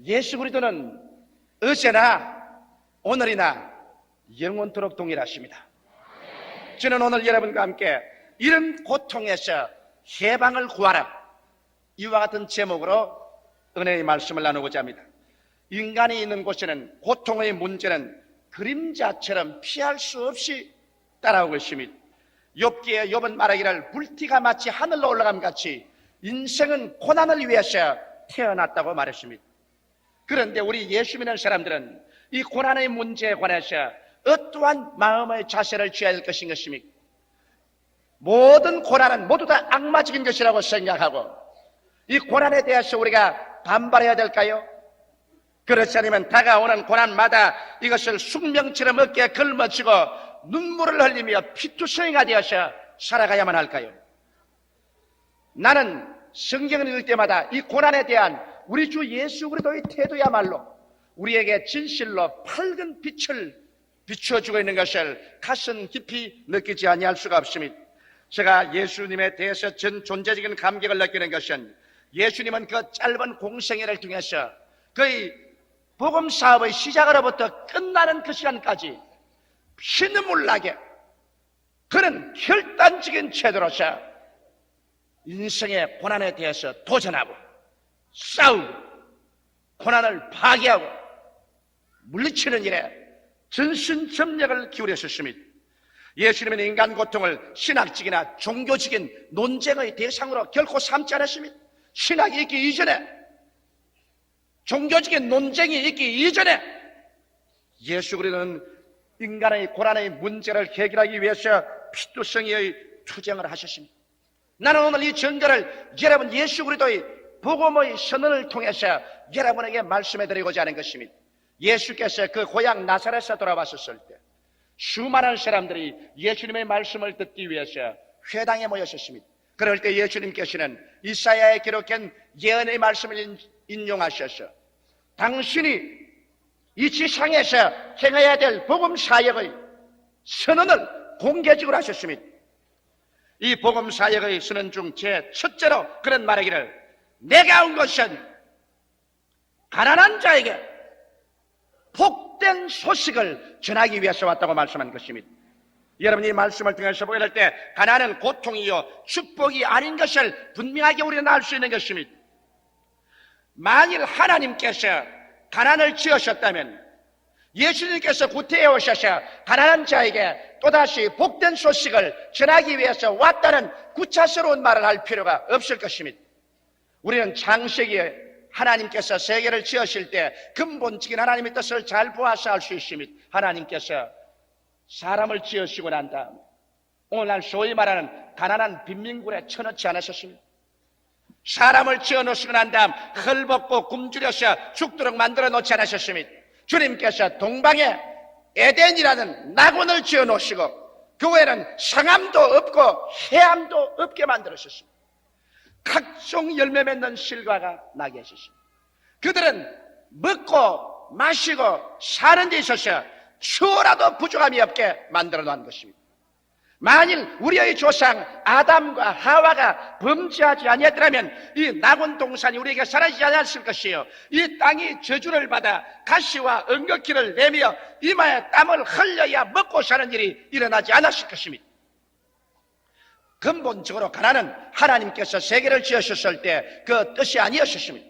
예수 그리스도는 어제나 오늘이나 영원토록 동일하십니다. 저는 오늘 여러분과 함께 이런 고통에서 해방을 구하라, 이와 같은 제목으로 은혜의 말씀을 나누고자 합니다. 인간이 있는 곳에는 고통의 문제는 그림자처럼 피할 수 없이 따라오고 있습니다. 욥기에 욥은 말하기를 불티가 마치 하늘로 올라감 같이 인생은 고난을 위해서 태어났다고 말했습니다. 그런데 우리 예수 믿는 사람들은 이 고난의 문제에 관해서 어떠한 마음의 자세를 취해야 될 것입니까? 모든 고난은 모두 다 악마적인 것이라고 생각하고 이 고난에 대해서 우리가 반발해야 될까요? 그렇지 않으면 다가오는 고난마다 이것을 숙명처럼 어깨에 걸머쥐고 눈물을 흘리며 피투성이가 되어서 살아가야만 할까요? 나는 성경을 읽을 때마다 이 고난에 대한 우리 주 예수 그리스도의 태도야말로 우리에게 진실로 밝은 빛을 비추어주고 있는 것을 가슴 깊이 느끼지 아니할 수가 없습니다. 제가 예수님에 대해서 전 존재적인 감격을 느끼는 것은 예수님은 그 짧은 공생애를 통해서 거의 복음 사업의 시작으로부터 끝나는 그 시간까지 피눈물 나게 그런 결단적인 태도로서 인생의 고난에 대해서 도전하고 싸우고 고난을 파괴하고 물리치는 일에 전신전력을 기울였습니다. 예수님은 인간 고통을 신학적이나 종교적인 논쟁의 대상으로 결코 삼지 않았습니다. 신학이 있기 이전에, 종교적인 논쟁이 있기 이전에 예수 그리스도는 인간의 고난의 문제를 해결하기 위해서 피투성이의 투쟁을 하셨습니다. 나는 오늘 이 전가를 여러분 예수 그리스도의 복음의 선언을 통해서 여러분에게 말씀해 드리고자 하는 것입니다. 예수께서 그 고향 나사렛에 돌아왔었을 때 수많은 사람들이 예수님의 말씀을 듣기 위해서 회당에 모였었습니다. 그럴 때 예수님께서는 이사야에 기록한 예언의 말씀을 인용하셔서 당신이 이 지상에서 행해야 될 복음 사역의 선언을 공개적으로 하셨습니다. 이 복음 사역의 선언 중 제 첫째로 그런 말하기를 내가 온 것은 가난한 자에게 복된 소식을 전하기 위해서 왔다고 말씀한 것입니다. 여러분이 이 말씀을 통해서 보게 될 때 가난은 고통이요 축복이 아닌 것을 분명하게 우리는 알 수 있는 것입니다. 만일 하나님께서 가난을 지으셨다면 예수님께서 구태에 오셔서 가난한 자에게 또다시 복된 소식을 전하기 위해서 왔다는 구차스러운 말을 할 필요가 없을 것입니다. 우리는 창세기에 하나님께서 세계를 지으실 때 근본적인 하나님의 뜻을 잘 보아서 알 수 있습니다. 하나님께서 사람을 지으시고 난 다음 오늘날 소위 말하는 가난한 빈민굴에 쳐넣지 않으셨습니다. 사람을 지어놓으시고 난 다음 헐벗고 굶주려서 죽도록 만들어 놓지 않으셨습니다. 주님께서 동방에 에덴이라는 낙원을 지어놓으시고 그 외에는 상암도 없고 해암도 없게 만들으셨습니다. 각종 열매 맺는 실과가 나게 하셨습니다. 그들은 먹고 마시고 사는 데 있어서 추워라도 부족함이 없게 만들어 놓은 것입니다. 만일 우리의 조상 아담과 하와가 범죄하지 아니했더라면 이 낙원 동산이 우리에게 사라지지 않았을 것이에요. 이 땅이 저주를 받아 가시와 엉겅퀴를 내며 이마에 땀을 흘려야 먹고 사는 일이 일어나지 않았을 것입니다. 근본적으로 가난은 하나님께서 세계를 지으셨을 때 그 뜻이 아니었습니다.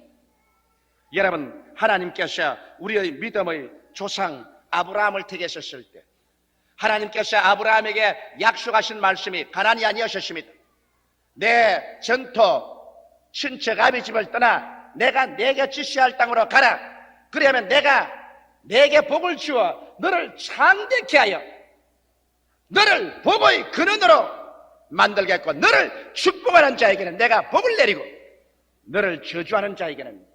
여러분, 하나님께서 우리의 믿음의 조상 아브라함을 택하셨을 때 하나님께서 아브라함에게 약속하신 말씀이 가난이 아니었습니다. 내 전토 친척 아비 집을 떠나 내가 내게 지시할 땅으로 가라. 그러면 내가 내게 복을 주어 너를 창대케 하여 너를 복의 근원으로 만들겠고 너를 축복하는 자에게는 내가 복을 내리고 너를 저주하는 자에게는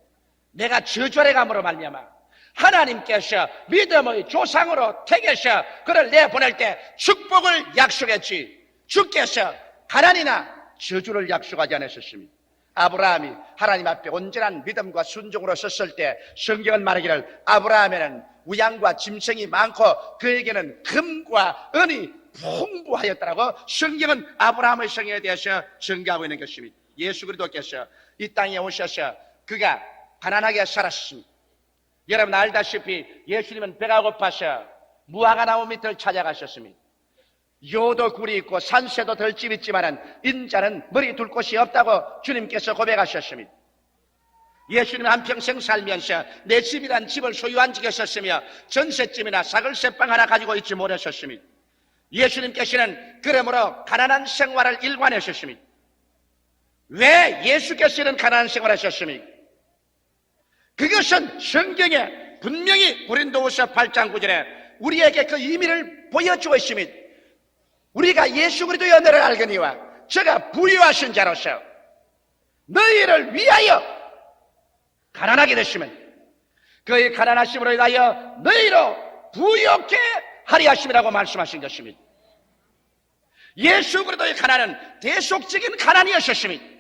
내가 저주하려 감으로 말미암아 하나님께서 믿음의 조상으로 택해서 그를 내보낼 때 축복을 약속했지 주께서 가난이나 저주를 약속하지 않으셨습니다. 아브라함이 하나님 앞에 온전한 믿음과 순종으로 섰을 때 성경은 말하기를 아브라함에는 우양과 짐승이 많고 그에게는 금과 은이 풍부하였다라고 성경은 아브라함의 성경에 대해서 증거하고 있는 것입니다. 예수 그리스도께서 이 땅에 오셔서 그가 가난하게 살았습니다. 여러분 알다시피 예수님은 배가 고파서 무화과나무 밑을 찾아가셨습니다. 요도 굴이 있고 산새도 덜집 있지만은 인자는 머리 둘 곳이 없다고 주님께서 고백하셨습니다. 예수님은 한평생 살면서 내 집이란 집을 소유 안 지켰었으며 전셋집이나 사글세빵 하나 가지고 있지 못하셨습니다. 예수님께서는 그러므로 가난한 생활을 일관하셨습니다. 왜 예수께서는 가난한 생활을 하셨습니까? 그것은 성경에 분명히 고린도후서 8장 9절에 우리에게 그 의미를 보여주고 있습니다. 우리가 예수 그리스도의 은혜를 알거니와 저가 부유하신 자로서 너희를 위하여 가난하게 되시면 그의 가난하심으로 인하여 너희로 부유케 하리 하심이라고 말씀하신 것입니다. 예수 그리스도의 가난은 대속적인 가난이었습니다.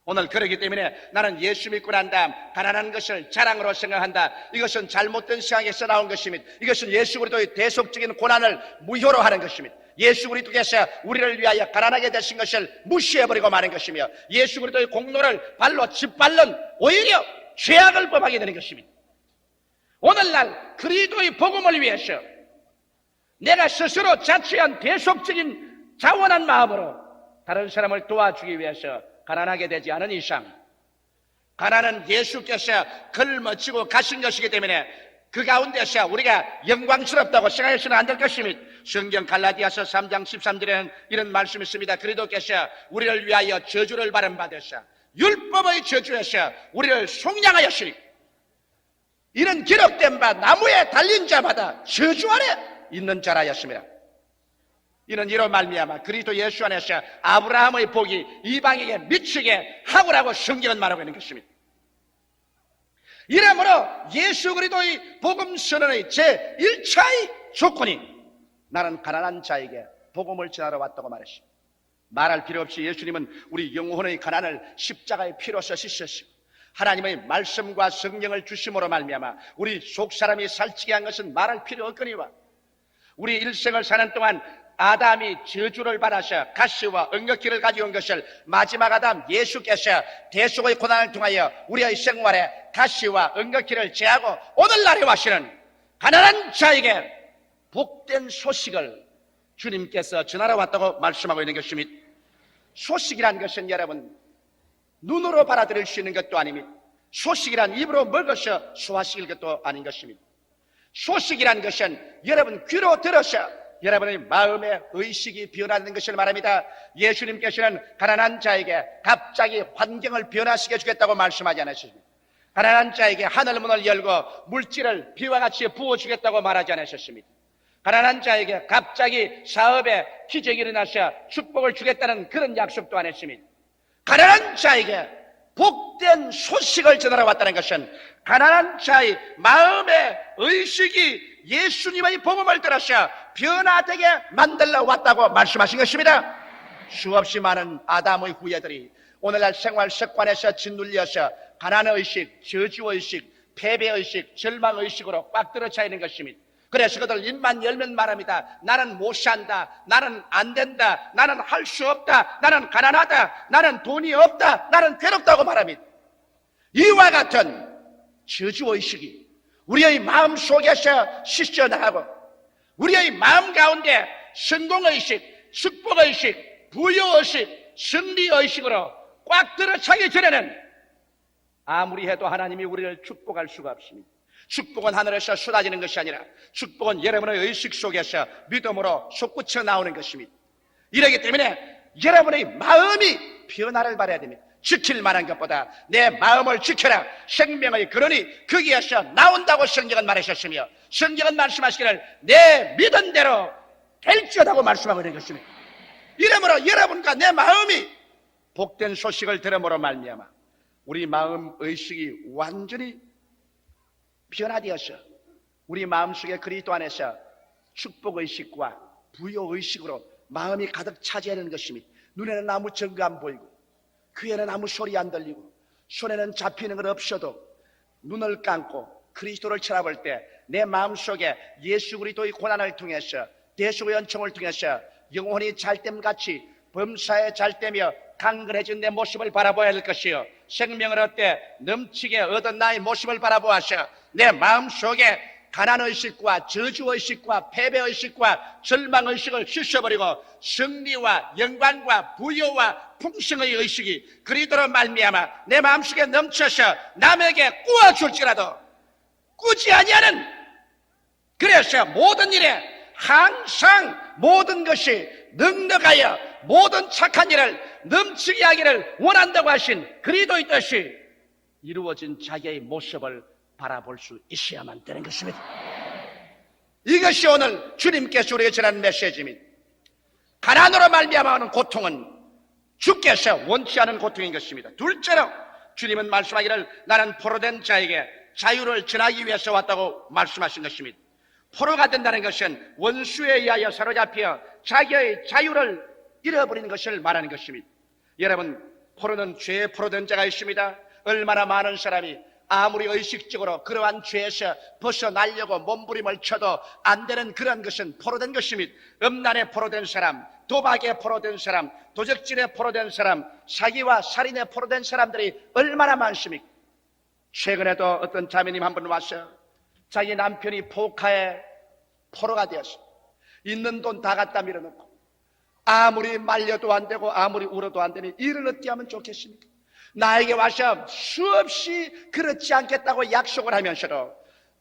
오늘 그러기 때문에 나는 예수 믿고 난 다음 가난한 것을 자랑으로 생각한다. 이것은 잘못된 생각에서 나온 것입니다. 이것은 예수 그리스도의 대속적인 고난을 무효로 하는 것입니다. 예수 그리스도께서 우리를 위하여 가난하게 되신 것을 무시해버리고 마는 것이며 예수 그리스도의 공로를 발로 짓밟는 오히려 죄악을 범하게 되는 것입니다. 오늘날 그리스도의 복음을 위해서 내가 스스로 자처한 대속적인 자원한 마음으로 다른 사람을 도와주기 위해서 가난하게 되지 않은 이상 가난은 예수께서 걸머지고 가신 것이기 때문에 그 가운데서 우리가 영광스럽다고 생각해서는 안 될 것입니다. 성경 갈라디아서 3장 13절에는 이런 말씀이 있습니다. 그리스도께서 우리를 위하여 저주를 받으사 율법의 저주에서 우리를 속량하였으니 이는 기록된 바 나무에 달린 자마다 저주 아래 있는 자라였습니다. 이는 이로 말미암아 그리스도 예수 안에서 아브라함의 복이 이방에게 미치게 하고라고 성경은 말하고 있는 것입니다. 이러므로 예수 그리스도의 복음 선언의 제1차의 조건이 나는 가난한 자에게 복음을 전하러 왔다고 말했습니다. 말할 필요 없이 예수님은 우리 영혼의 가난을 십자가의 피로써 씻으시고 하나님의 말씀과 성령을 주심으로 말미암아 우리 속사람이 살찌게 한 것은 말할 필요 없거니와 우리 일생을 사는 동안 아담이 저주를 받아서 가시와 엉겅퀴를 가져온 것을 마지막 아담 예수께서 대속의 고난을 통하여 우리의 생활에 가시와 엉겅퀴를 제하고 오늘날에 와시는 가난한 자에게 복된 소식을 주님께서 전하러 왔다고 말씀하고 있는 것입니다. 소식이란 것은 여러분 눈으로 받아들일 수 있는 것도 아닙니다. 소식이란 입으로 먹어서 소화시킬 것도 아닌 것입니다. 소식이란 것은 여러분 귀로 들어서 여러분의 마음의 의식이 변하는 것을 말합니다. 예수님께서는 가난한 자에게 갑자기 환경을 변화시켜 주겠다고 말씀하지 않으셨습니다. 가난한 자에게 하늘문을 열고 물질을 비와 같이 부어주겠다고 말하지 않으셨습니다. 가난한 자에게 갑자기 사업에 기적이 일어나서 축복을 주겠다는 그런 약속도 안 했습니다. 가난한 자에게 복된 소식을 전하러 왔다는 것은 가난한 자의 마음의 의식이 예수님의 복음을 들어서 변화되게 만들러 왔다고 말씀하신 것입니다. 수없이 많은 아담의 후예들이 오늘날 생활 습관에서 짓눌려서 가난의식, 저주의식, 패배의식, 절망의식으로 꽉 들어차 있는 것입니다. 그래서 그들 입만 열면 말합니다. 나는 못 산다. 나는 안 된다. 나는 할 수 없다. 나는 가난하다. 나는 돈이 없다. 나는 괴롭다고 말합니다. 이와 같은 저주의식이 우리의 마음 속에서 씻어나가고 우리의 마음 가운데 성공의식, 축복의식, 부여의식, 승리의식으로 꽉 들어차기 전에는 아무리 해도 하나님이 우리를 축복할 수가 없습니다. 축복은 하늘에서 쏟아지는 것이 아니라 축복은 여러분의 의식 속에서 믿음으로 솟구쳐 나오는 것입니다. 이러기 때문에 여러분의 마음이 변화를 받아야 됩니다. 지킬 만한 것보다 내 마음을 지켜라. 생명의 근원이 거기에서 나온다고 성경은 말하셨으며 성경은 말씀하시기를 내 믿은 대로 될지어다고 말씀하고 있는 것입니다. 이러므로 여러분과 내 마음이 복된 소식을 들음으로 말미암아 우리 마음 의식이 완전히 변화되어서 우리 마음속에 그리스도 안에서 축복의식과 부여의식으로 마음이 가득 차지하는 것입니다. 눈에는 아무 증거 안 보이고 귀에는 아무 소리 안 들리고 손에는 잡히는 건 없어도 눈을 감고 그리스도를 쳐다볼 때 내 마음속에 예수 그리스도의 고난을 통해서 대속의 연총을 통해서 영혼이 잘됨같이 범사에 잘되며 강건해진 내 모습을 바라보아야 할 것이요 생명을 얻되 넘치게 얻은 나의 모습을 바라보아서 내 마음속에 가난의식과 저주의식과 패배의식과 절망의식을 씻어버리고 승리와 영광과 부여와 풍성의 의식이 그리스도로 말미암아 내 마음속에 넘쳐서 남에게 꾸어줄지라도 꾸지 아니하는, 그래서 모든 일에 항상 모든 것이 넉넉하여 모든 착한 일을 넘치게 하기를 원한다고 하신 그리스도의 뜻이 이루어진 자기의 모습을 바라볼 수 있어야만 되는 것입니다. 이것이 오늘 주님께서 우리에게 전하는 메시지입니다. 가난으로 말미암아 하는 고통은 주께서 원치 않은 고통인 것입니다. 둘째로 주님은 말씀하기를 나는 포로된 자에게 자유를 전하기 위해서 왔다고 말씀하신 것입니다. 포로가 된다는 것은 원수에 의하여 사로잡혀 자기의 자유를 잃어버리는 것을 말하는 것입니다. 여러분, 포로는 죄에 포로된 자가 있습니다. 얼마나 많은 사람이 아무리 의식적으로 그러한 죄에서 벗어나려고 몸부림을 쳐도 안 되는 그런 것은 포로된 것입니다. 음란에 포로된 사람, 도박에 포로된 사람, 도적질에 포로된 사람, 사기와 살인에 포로된 사람들이 얼마나 많습니까? 최근에도 어떤 자매님 한 분 와서 자기 남편이 포카에 포로가 되었어. 있는 돈 다 갖다 밀어넣고 아무리 말려도 안 되고 아무리 울어도 안 되니 일을 어떻게 하면 좋겠습니까? 나에게 와서 수없이 그렇지 않겠다고 약속을 하면서도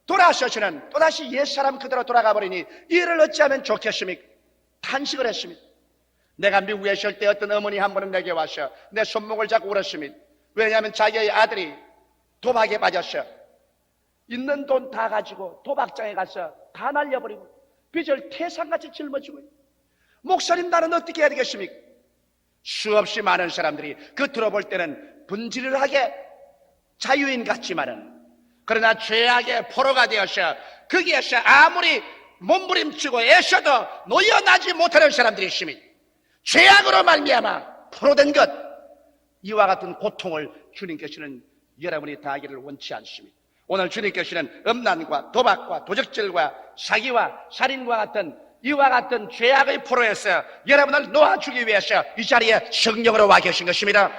돌아서서는 또다시 옛사람 그대로 돌아가 버리니 일을 어찌하면 좋겠습니까? 탄식을 했습니다. 내가 미국에 있을 때 어떤 어머니 한 분은 내게 와서 내 손목을 잡고 울었습니다. 왜냐하면 자기의 아들이 도박에 빠졌어. 있는 돈 다 가지고 도박장에 가서 다 날려버리고 빚을 태산같이 짊어지고, 목사님 나는 어떻게 해야 되겠습니까? 수없이 많은 사람들이 겉으로 볼 때는 분질하게 자유인 같지만은 그러나 죄악의 포로가 되어서 거기에서 아무리 몸부림치고 애써도 놓여나지 못하는 사람들이 있습니다. 죄악으로 말미암아 포로된 것, 이와 같은 고통을 주님께서는 여러분이 다하기를 원치 않습니다. 오늘 주님께서는 음란과 도박과 도적질과 사기와 살인과 같은 이와 같은 죄악의 포로에서 여러분을 놓아주기 위해서 이 자리에 성령으로 와 계신 것입니다.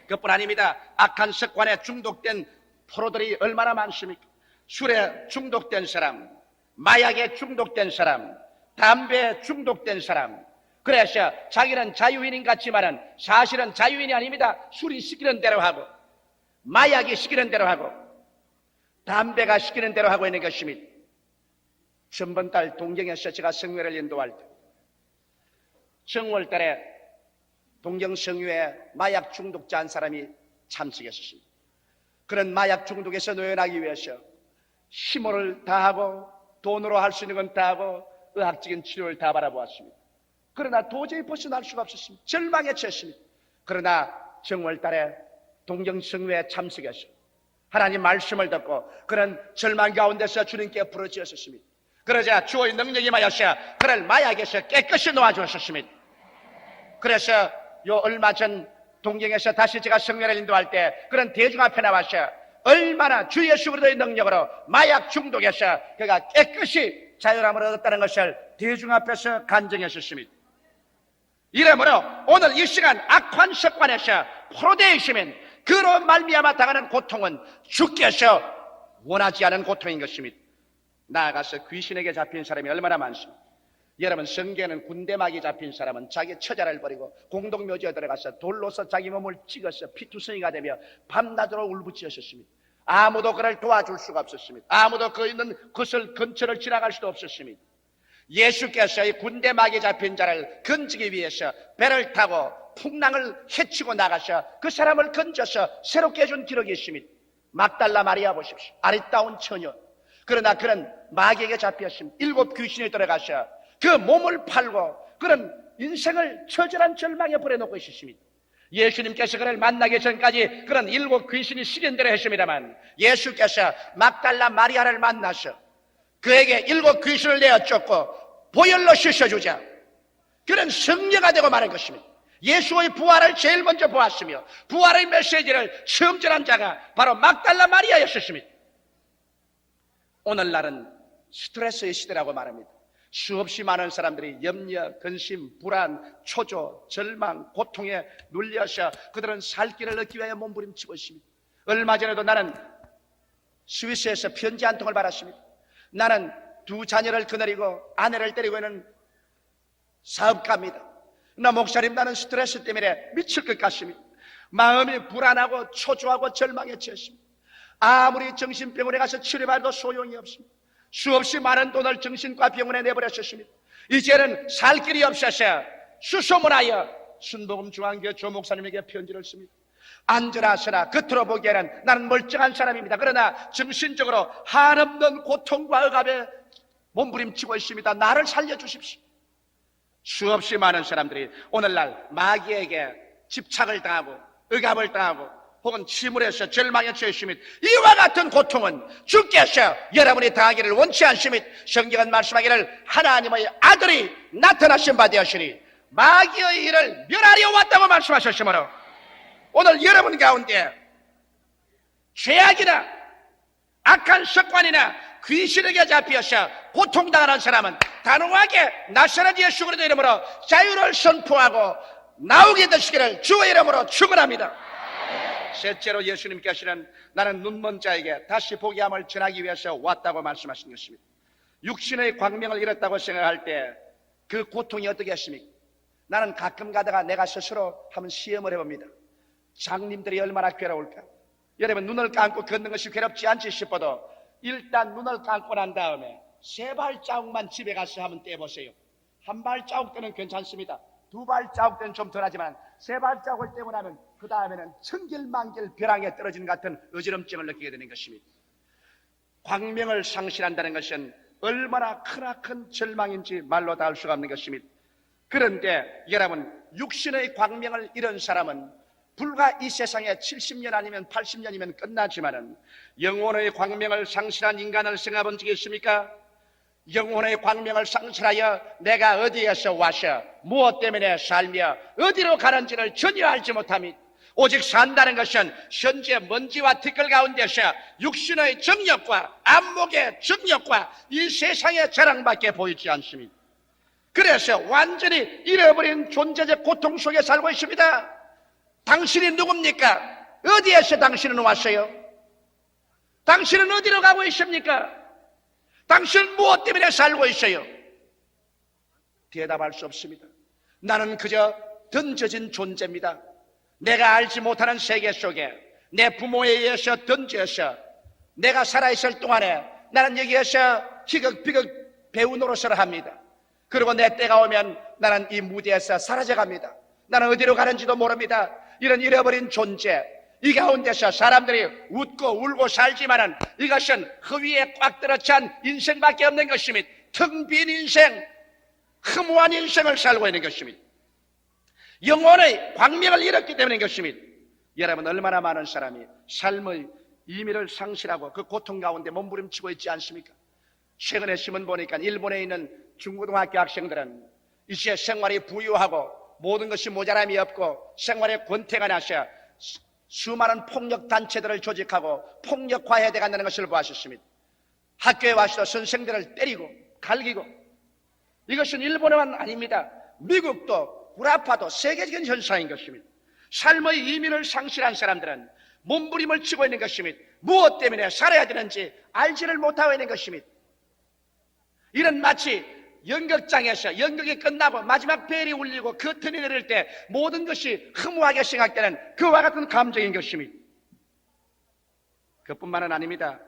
그뿐 아닙니다. 악한 습관에 중독된 포로들이 얼마나 많습니까? 술에 중독된 사람, 마약에 중독된 사람, 담배에 중독된 사람, 그래서 자기는 자유인인 같지만은 사실은 자유인이 아닙니다. 술이 시키는 대로 하고 마약이 시키는 대로 하고 담배가 시키는 대로 하고 있는 것입니다. 전번달 동경에서 제가 성회를 인도할 때 정월달에 동경 성회에 마약 중독자 한 사람이 참석했었습니다. 그런 마약 중독에서 노연하기 위해서 힘을 다하고 돈으로 할 수 있는 건 다하고 의학적인 치료를 다 바라보았습니다. 그러나 도저히 벗어날 수가 없었습니다. 절망에 처했습니다. 그러나 정월달에 동경 성회에 참석해서 하나님 말씀을 듣고 그런 절망 가운데서 주님께 부르짖었습니다. 그러자 주의 능력이 임하여서 그를 마약에서 깨끗이 놓아주었습니다. 그래서 얼마 전 동경에서 다시 제가 성회를 인도할 때 그런 대중 앞에 나와서 얼마나 주 예수 그리스도의 능력으로 마약 중독에서 그가 깨끗이 자유함을 얻었다는 것을 대중 앞에서 간증했었습니다. 이러므로 오늘 이 시간 악한 습관에서 포로되어 있으면 그로 말미암아 당하는 고통은 주께서 원하지 않은 고통인 것입니다. 나아가서 귀신에게 잡힌 사람이 얼마나 많습니까? 여러분, 성경에는 군대막이 잡힌 사람은 자기 처자를 버리고 공동묘지에 들어가서 돌로서 자기 몸을 찍어서 피투성이가 되며 밤낮으로 울부짖었습니다. 아무도 그를 도와줄 수가 없었습니다. 아무도 그 있는 그것을 근처를 지나갈 수도 없었습니다. 예수께서 이 군대막이 잡힌 자를 건지기 위해서 배를 타고 풍랑을 헤치고 나가서 그 사람을 건져서 새롭게 해준 기록이 있습니다. 막달라 마리아 보십시오. 아리따운 처녀. 그러나 그런 마귀에게 잡혔습니다. 7 귀신이 들어가서 그 몸을 팔고 그런 인생을 처절한 절망에 버려놓고 있었습니다. 예수님께서 그를 만나기 전까지 그런 7 귀신이 시련대로 했습니다만 예수께서 막달라 마리아를 만나서 그에게 7 귀신을 내어 쫓고 보혈로 씻어주자 그런 성녀가 되고 마는 것입니다. 예수의 부활을 제일 먼저 보았으며 부활의 메시지를 처음 전한 자가 바로 막달라 마리아였습니다. 오늘날은 스트레스의 시대라고 말합니다. 수없이 많은 사람들이 염려, 근심, 불안, 초조, 절망, 고통에 눌려서 그들은 살 길을 얻기 위하여 몸부림치고 있습니다. 얼마 전에도 나는 스위스에서 편지 한 통을 받았습니다. 나는 두 자녀를 거느리고 아내를 데리고 있는 사업가입니다. 나 목사님, 나는 스트레스 때문에 미칠 것 같습니다. 마음이 불안하고 초조하고 절망에 처했습니다. 아무리 정신병원에 가서 치료받아도 소용이 없습니다. 수없이 많은 돈을 정신과 병원에 내버렸었습니다. 이제는 살 길이 없어서 수소문하여 순복음중앙교회 조 목사님에게 편지를 씁니다. 앉으라 서라 겉으로 보기에는 나는 멀쩡한 사람입니다. 그러나 정신적으로 한없는 고통과 억압에 몸부림치고 있습니다. 나를 살려주십시오. 수없이 많은 사람들이 오늘날 마귀에게 집착을 당하고 억압을 당하고 혹은 침울해서 절망에 처해 있습니다. 이와 같은 고통은 주께서 여러분이 당하기를 원치 않습니다. 성경은 말씀하기를 하나님의 아들이 나타나신 바 되었으니 마귀의 일을 멸하려 왔다고 말씀하셨으므로 오늘 여러분 가운데 죄악이나 악한 습관이나 귀신에게 잡혀서 고통당하는 사람은 단호하게 나사렛 예수 그리스도의 이름으로 자유를 선포하고 나오게 되시기를 주의 이름으로 축원합니다. 셋째로 예수님께서는 나는 눈먼 자에게 다시 보게 함을 전하기 위해서 왔다고 말씀하신 것입니다. 육신의 광명을 잃었다고 생각할 때 그 고통이 어떻겠습니까? 나는 가끔 가다가 내가 스스로 한번 시험을 해봅니다. 장님들이 얼마나 괴로울까? 여러분, 눈을 감고 걷는 것이 괴롭지 않지 싶어도 일단 눈을 감고 난 다음에 세 발자국만 집에 가서 한번 떼보세요. 한 발자국 때는 괜찮습니다. 두 발자국 때는 좀 덜하지만 세 발자국을 떼고 나면 그 다음에는 천길만길 벼랑에 떨어진 같은 어지럼증을 느끼게 되는 것입니다. 광명을 상실한다는 것은 얼마나 크나큰 절망인지 말로 다 할 수가 없는 것입니다. 그런데 여러분, 육신의 광명을 잃은 사람은 불과 이 세상에 70년 아니면 80년이면 끝나지만은 영혼의 광명을 상실한 인간을 생각해 본 적이 있습니까? 영혼의 광명을 상실하여 내가 어디에서 와서 무엇 때문에 살며 어디로 가는지를 전혀 알지 못합니다. 오직 산다는 것은 현재 먼지와 티끌 가운데서 육신의 정욕과 안목의 정욕과 이 세상의 자랑밖에 보이지 않습니다. 그래서 완전히 잃어버린 존재적 고통 속에 살고 있습니다. 당신이 누굽니까? 어디에서 당신은 왔어요? 당신은 어디로 가고 있습니까? 당신은 무엇 때문에 살고 있어요? 대답할 수 없습니다. 나는 그저 던져진 존재입니다. 내가 알지 못하는 세계 속에 내 부모에 의해서 던져서 내가 살아있을 동안에 나는 여기에서 희극비극 배우 노릇을 합니다. 그리고 내 때가 오면 나는 이 무대에서 사라져갑니다. 나는 어디로 가는지도 모릅니다. 이런 잃어버린 존재, 이 가운데서 사람들이 웃고 울고 살지만은 이것은 허위에 꽉 들어찬 인생밖에 없는 것입니다. 텅 빈 인생, 허무한 인생을 살고 있는 것입니다. 영혼의 광명을 잃었기 때문인 것입니다. 여러분, 얼마나 많은 사람이 삶의 의미를 상실하고 그 고통 가운데 몸부림치고 있지 않습니까? 최근에 신문 보니까 일본에 있는 중고등학교 학생들은 이제 생활이 부유하고 모든 것이 모자람이 없고 생활에 권태가 나서 수많은 폭력단체들을 조직하고 폭력화해야 돼간다는 것을 보았습니다. 학교에 와서 선생들을 때리고 갈기고, 이것은 일본에만 아닙니다. 미국도 구라파도 세계적인 현상인 것입니다. 삶의 의미를 상실한 사람들은 몸부림을 치고 있는 것입니다. 무엇 때문에 살아야 되는지 알지를 못하고 있는 것입니다. 이런 마치 연극장에서 연극이 끝나고 마지막 벨이 울리고 커튼이 내릴 때 모든 것이 허무하게 생각되는 그와 같은 감정인 것입니다. 그뿐만은 아닙니다.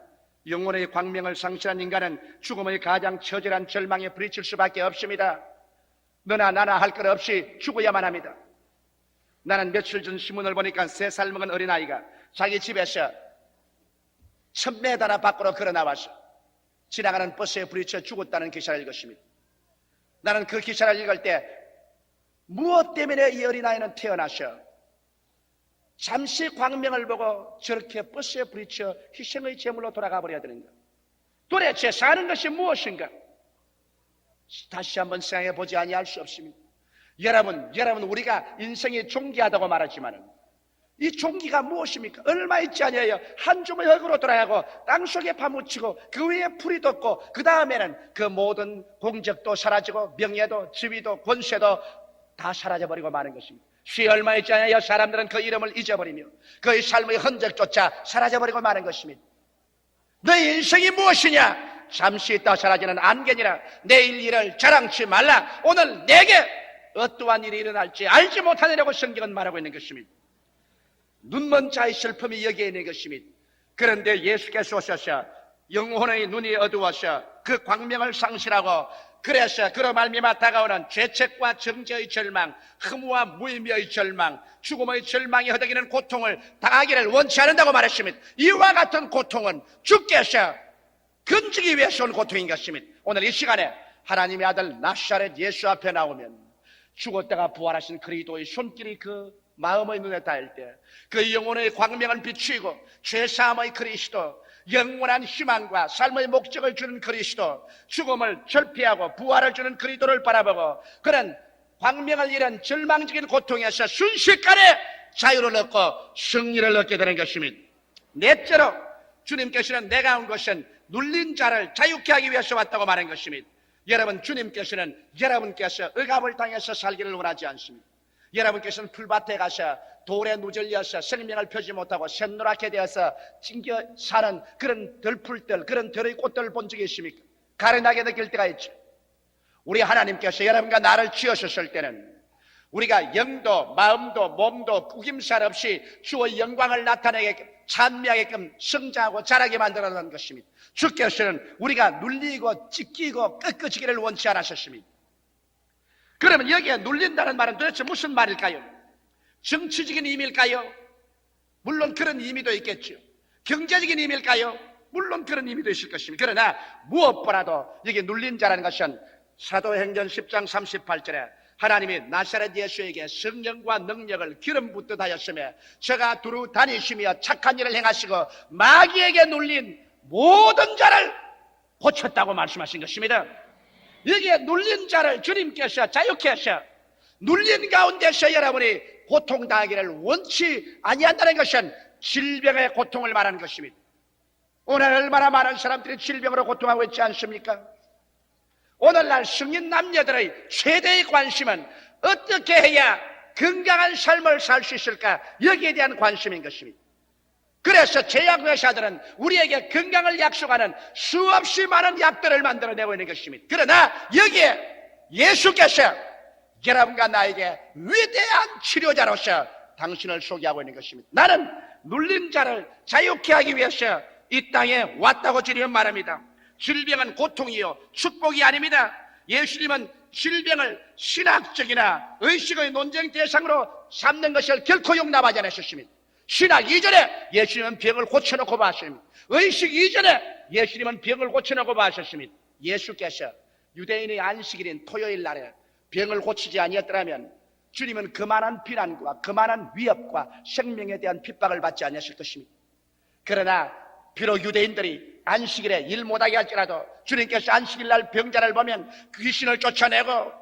영혼의 광명을 상실한 인간은 죽음의 가장 처절한 절망에 부딪힐 수밖에 없습니다. 너나 나나 할 것 없이 죽어야만 합니다. 나는 며칠 전 신문을 보니까 3살 먹은 어린아이가 자기 집에서 1000m 밖으로 걸어 나와서 지나가는 버스에 부딪혀 죽었다는 기사를 읽었습니다. 나는 그 기사를 읽을 때 무엇 때문에 이 어린아이는 태어나서 잠시 광명을 보고 저렇게 버스에 부딪혀 희생의 제물로 돌아가 버려야 되는가? 도대체 사는 것이 무엇인가? 다시 한번 생각해 보지 아니할 수 없습니다. 여러분, 우리가 인생이 존귀하다고 말하지만 이 종기가 무엇입니까? 얼마 있지 아니하여 한 주먹 흙으로 돌아가고 땅속에 파묻히고 그 위에 풀이 돋고 그 다음에는 그 모든 공적도 사라지고 명예도 지위도 권세도 다 사라져버리고 마는 것입니다. 시 얼마 있지 아니하여 사람들은 그 이름을 잊어버리며 그의 삶의 흔적조차 사라져버리고 마는 것입니다. 너의 인생이 무엇이냐? 잠시 있다 사라지는 안개니라. 내일 일을 자랑치 말라. 오늘 내게 어떠한 일이 일어날지 알지 못하느라고 성경은 말하고 있는 것입니다. 눈먼 자의 슬픔이 여기에 있는 것입니다. 그런데 예수께서 오셔서 영혼의 눈이 어두워서 그 광명을 상실하고 그래서 그로 말미암아 다가오는 죄책과 정죄의 절망, 허무와 무의미의 절망, 죽음의 절망이 허덕이는 고통을 당하기를 원치 않는다고 말했습니다. 이와 같은 고통은 주께서 건지기 위해서 온 고통인 것입니다. 오늘 이 시간에 하나님의 아들 나사렛 예수 앞에 나오면 죽었다가 부활하신 그리스도의 손길이 그 마음의 눈에 닿을 때 그 영혼의 광명을 비추이고 죄사함의 그리스도, 영원한 희망과 삶의 목적을 주는 그리스도, 죽음을 절피하고 부활을 주는 그리스도를 바라보고 그런 광명을 잃은 절망적인 고통에서 순식간에 자유를 얻고 승리를 얻게 되는 것입니다. 넷째로 주님께서는 내가 온 것은 눌린 자를 자유케 하기 위해서 왔다고 말한 것입니다. 여러분, 주님께서는 여러분께서 억압을 당해서 살기를 원하지 않습니다. 여러분께서는 풀밭에 가서 돌에 누질려서 생명을 펴지 못하고 샛노랗게 되어서 찡겨 사는 그런 덜풀들, 그런 덜의 꽃들을 본 적이 있습니까? 가련하게 느낄 때가 있죠. 우리 하나님께서 여러분과 나를 지으셨을 때는 우리가 영도, 마음도, 몸도 구김살 없이 주의 영광을 나타내게끔 찬미하게끔 성장하고 자라게 만들어놓은 것입니다. 주께서는 우리가 눌리고 찢기고 꺾어지기를 원치 않으셨습니다. 그러면 여기에 눌린다는 말은 도대체 무슨 말일까요? 정치적인 의미일까요? 물론 그런 의미도 있겠죠. 경제적인 의미일까요? 물론 그런 의미도 있을 것입니다. 그러나 무엇보다도 여기 눌린 자라는 것은 사도행전 10장 38절에 하나님이 나사렛 예수에게 성령과 능력을 기름 붓듯 하였으며 저가 두루 다니시며 착한 일을 행하시고 마귀에게 눌린 모든 자를 고쳤다고 말씀하신 것입니다. 여기에 눌린 자를 주님께서 자유케 하셔 눌린 가운데서 여러분이 고통당하기를 원치 아니한다는 것은 질병의 고통을 말하는 것입니다. 오늘 얼마나 많은 사람들이 질병으로 고통하고 있지 않습니까? 오늘날 성인 남녀들의 최대의 관심은 어떻게 해야 건강한 삶을 살 수 있을까? 여기에 대한 관심인 것입니다. 그래서 제약회사들은 우리에게 건강을 약속하는 수없이 많은 약들을 만들어내고 있는 것입니다. 그러나 여기에 예수께서 여러분과 나에게 위대한 치료자로서 당신을 소개하고 있는 것입니다. 나는 눌린 자를 자유케 하기 위해서 이 땅에 왔다고 주님은 말합니다. 질병은 고통이요 축복이 아닙니다. 예수님은 질병을 신학적이나 의식의 논쟁 대상으로 삼는 것을 결코 용납하지 않으셨습니다. 신학 이전에 예수님은 병을 고쳐놓고 마셨습니다. 의식 이전에 예수님은 병을 고쳐놓고 마셨습니다. 예수께서 유대인의 안식일인 토요일 날에 병을 고치지 아니었더라면 주님은 그만한 비난과 그만한 위협과 생명에 대한 핍박을 받지 않았을 것입니다. 그러나 비록 유대인들이 안식일에 일 못하게 할지라도 주님께서 안식일 날 병자를 보면 귀신을 쫓아내고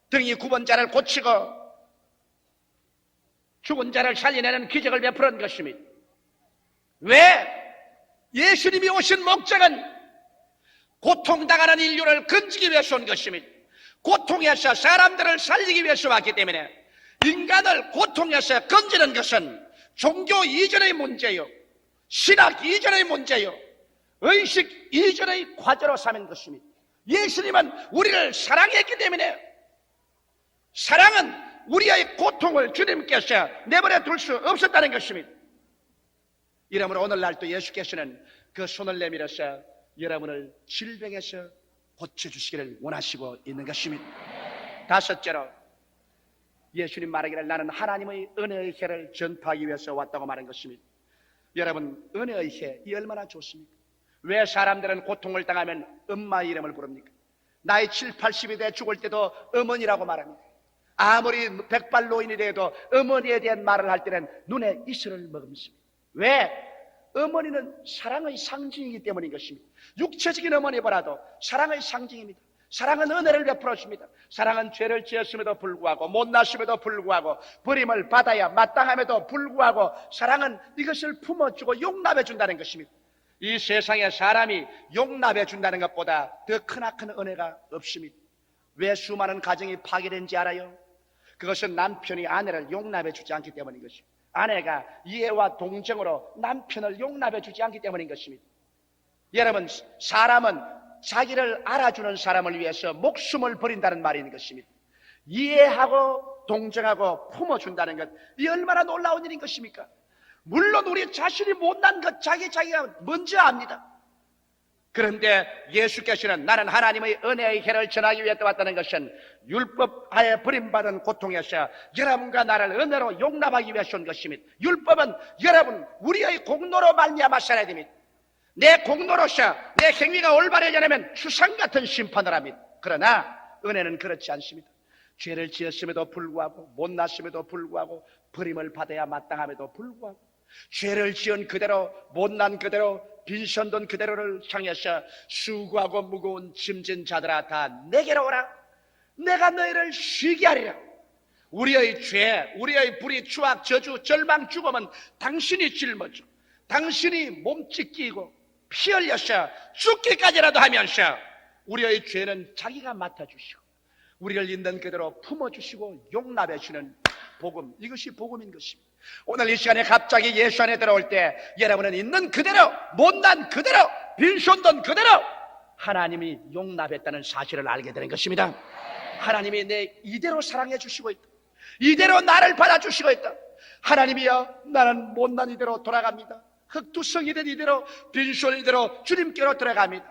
등이 굽은 자를 고치고 죽은 자를 살려내는 기적을 베푸는 것입니다. 왜? 예수님이 오신 목적은 고통당하는 인류를 건지기 위해서 온 것입니다. 고통에서 사람들을 살리기 위해서 왔기 때문에 인간을 고통에서 건지는 것은 종교 이전의 문제요, 신학 이전의 문제요, 의식 이전의 과제로 삼은 것입니다. 예수님은 우리를 사랑했기 때문에 사랑은 우리의 고통을 주님께서 내버려 둘 수 없었다는 것입니다. 이러므로 오늘날 또 예수께서는 그 손을 내밀어서 여러분을 질병에서 고쳐주시기를 원하시고 있는 것입니다. 다섯째로 예수님 말하기를 나는 하나님의 은혜의 해를 전파하기 위해서 왔다고 말한 것입니다. 여러분, 은혜의 해, 이 얼마나 좋습니까? 왜 사람들은 고통을 당하면 엄마 이름을 부릅니까? 나이 7, 80이 돼 죽을 때도 어머니라고 말합니다. 아무리 백발 노인이 돼도 어머니에 대한 말을 할 때는 눈에 이슬을 머금습니다. 왜? 어머니는 사랑의 상징이기 때문인 것입니다. 육체적인 어머니보다도 사랑의 상징입니다. 사랑은 은혜를 베풀어 줍니다. 사랑은 죄를 지었음에도 불구하고 못났음에도 불구하고 버림을 받아야 마땅함에도 불구하고 사랑은 이것을 품어주고 용납해 준다는 것입니다. 이 세상에 사람이 용납해 준다는 것보다 더 크나큰 은혜가 없습니다. 왜 수많은 가정이 파괴된지 알아요? 그것은 남편이 아내를 용납해 주지 않기 때문인 것입니다. 아내가 이해와 동정으로 남편을 용납해 주지 않기 때문인 것입니다. 여러분, 사람은 자기를 알아주는 사람을 위해서 목숨을 버린다는 말이 있는 것입니다. 이해하고 동정하고 품어준다는 것, 이 얼마나 놀라운 일인 것입니까? 물론 우리 자신이 못난 것 자기가 먼저 압니다. 그런데 예수께서는 나는 하나님의 은혜의 해를 전하기 위해 왔다는 것은 율법하에 버림받은 고통에서 여러분과 나를 은혜로 용납하기 위해서 온 것입니다. 율법은 여러분 우리의 공로로 말미암아 살아야 됩니다. 내 공로로서 내 행위가 올바르지 않으면 추상 같은 심판을 합니다. 그러나 은혜는 그렇지 않습니다. 죄를 지었음에도 불구하고 못났음에도 불구하고 버림을 받아야 마땅함에도 불구하고 죄를 지은 그대로 못난 그대로 빈손돈 그대로를 향해서 수고하고 무거운 짐진 자들아 다 내게로 오라. 내가 너희를 쉬게 하리라. 우리의 죄, 우리의 불의, 추악, 저주, 절망, 죽음은 당신이 짊어져 당신이 몸짓 끼고 피 흘려서 죽기까지라도 하면서 우리의 죄는 자기가 맡아주시고 우리를 있는 그대로 품어주시고 용납해주는 복음, 이것이 복음인 것입니다. 오늘 이 시간에 갑자기 예수 안에 들어올 때 여러분은 있는 그대로 못난 그대로 빈손돈 그대로 하나님이 용납했다는 사실을 알게 되는 것입니다. 하나님이 내 이대로 사랑해 주시고 있다. 이대로 나를 받아주시고 있다. 하나님이여 나는 못난 이대로 돌아갑니다. 흑투성이 된 이대로 빈손 이대로 주님께로 들어갑니다.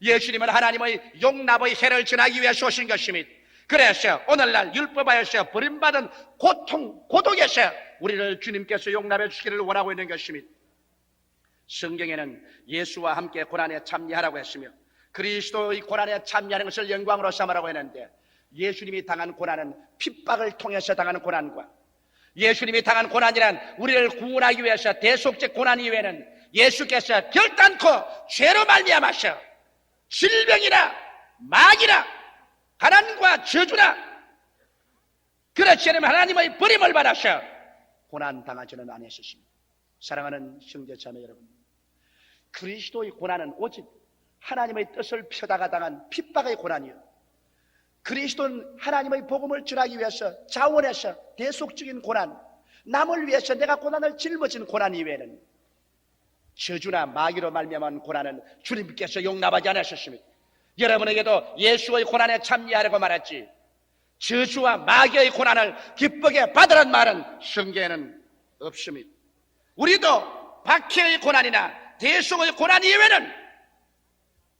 예수님은 하나님의 용납의 해를 전하기 위해서 오신 것입니다. 그래서 오늘날 율법하여서 버림받은 고통, 고독에서 우리를 주님께서 용납해 주시기를 원하고 있는 것입니다. 성경에는 예수와 함께 고난에 참여하라고 했으며 그리스도의 고난에 참여하는 것을 영광으로 삼으라고 했는데 예수님이 당한 고난은 핍박을 통해서 당하는 고난과 예수님이 당한 고난이란 우리를 구원하기 위해서 대속적 고난 이외에는 예수께서 결단코 죄로 말미암아서 질병이나 마귀나 가난과 저주나 그렇지 않으면 하나님의 버림을 받아서 고난당하지는 않으셨습니다. 사랑하는 형제자매 여러분, 그리스도의 고난은 오직 하나님의 뜻을 펴다가 당한 핍박의 고난이요, 그리스도는 하나님의 복음을 전하기 위해서 자원해서 대속적인 고난, 남을 위해서 내가 고난을 짊어진 고난 이외에는 저주나 마귀로 말미암은 고난은 주님께서 용납하지 않으셨습니다. 여러분에게도 예수의 고난에 참여하라고 말했지 저주와 마귀의 고난을 기쁘게 받으란 말은 성경에는 없습니다. 우리도 박해의 고난이나 대속의 고난 이외에는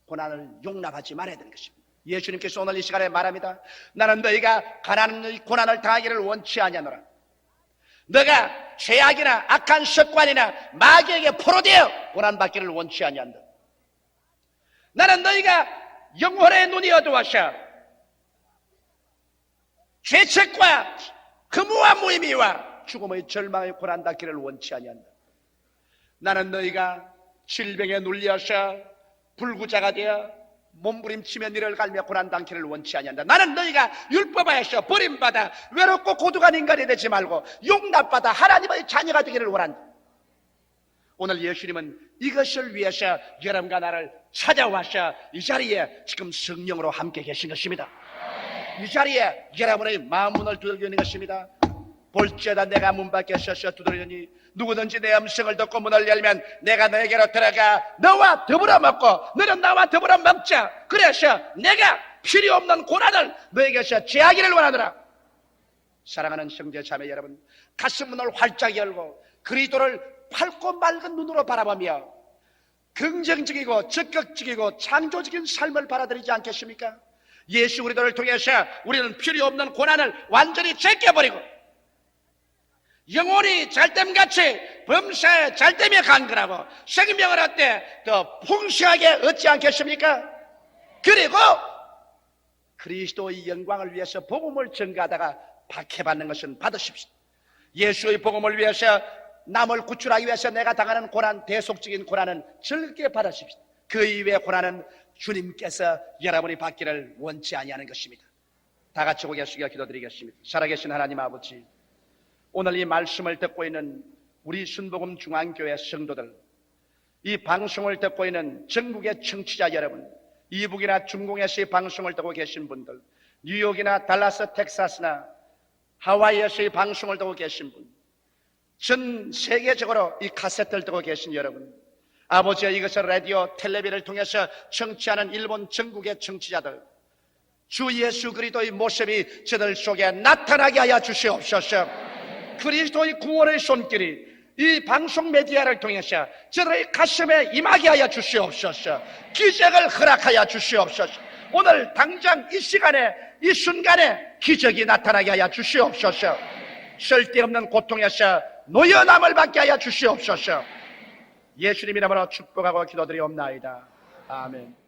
고난을 용납하지 말아야 되는 것입니다. 예수님께서 오늘 이 시간에 말합니다. 나는 너희가 가난의 고난을 당하기를 원치 아니하노라. 너가 죄악이나 악한 습관이나 마귀에게 포로되어 고난받기를 원치 아니한다. 나는 너희가 영혼의 눈이 어두워서 죄책과 금우와 무의미와 죽음의 절망의 고난 닿기를 원치 아니한다. 나는 너희가 질병에 눌려서 불구자가 되어 몸부림치며 니를 갈며 고난 당기를 원치 아니한다. 나는 너희가 율법하여서 버림받아 외롭고 고독한 인간이 되지 말고 용납받아 하나님의 자녀가 되기를 원한다. 오늘 예수님은 이것을 위해서 여러분과 나를 찾아와서 이 자리에 지금 성령으로 함께 계신 것입니다. 이 자리에 여러분의 마음 문을 두들겨 있는 것입니다. 볼지어다 내가 문 밖에 서서 두드리니 누구든지 내 음성을 듣고 문을 열면 내가 너에게로 들어가 너와 더불어 먹고 너는 나와 더불어 먹자. 그래서 내가 필요 없는 고난을 너에게서 제하기를 원하노라. 사랑하는 형제 자매 여러분, 가슴 문을 활짝 열고 그리스도를 밝고 맑은 눈으로 바라보며 긍정적이고 적극적이고 창조적인 삶을 받아들이지 않겠습니까? 예수 그리스도를 통해서 우리는 필요 없는 고난을 완전히 제껴버리고 영혼이 잘됨같이 범사에 잘되며 간거라고 생명을 얻되 더 풍성하게 얻지 않겠습니까? 그리고 그리스도의 영광을 위해서 복음을 전가하다가 박해받는 것은 받으십시오. 예수의 복음을 위해서 남을 구출하기 위해서 내가 당하는 고난, 대속적인 고난은 즐겁게 받으십시오. 그 이외의 고난은 주님께서 여러분이 받기를 원치 아니하는 것입니다. 다 같이 고개 숙여 기도드리겠습니다. 살아계신 하나님 아버지, 오늘 이 말씀을 듣고 있는 우리 순복음 중앙교회 성도들, 이 방송을 듣고 있는 전국의 청취자 여러분, 이북이나 중공에서 이 방송을 듣고 계신 분들, 뉴욕이나 달라스, 텍사스나 하와이에서 이 방송을 듣고 계신 분, 전 세계적으로 이 카세트를 듣고 계신 여러분, 아버지의 이것을 라디오, 텔레비를 통해서 청취하는 일본 전국의 청취자들, 주 예수 그리스도의 모습이 저들 속에 나타나게 하여 주시옵소서. 그리스도의 구원의 손길이 이 방송 메디아를 통해서 저들의 가슴에 임하게 하여 주시옵소서. 기적을 허락하여 주시옵소서. 오늘 당장 이 시간에 이 순간에 기적이 나타나게 하여 주시옵소서. 쓸데없는 고통에서 노여남을 받게 하여 주시옵소서. 예수님 이름으로 축복하고 기도드리옵나이다. 아멘.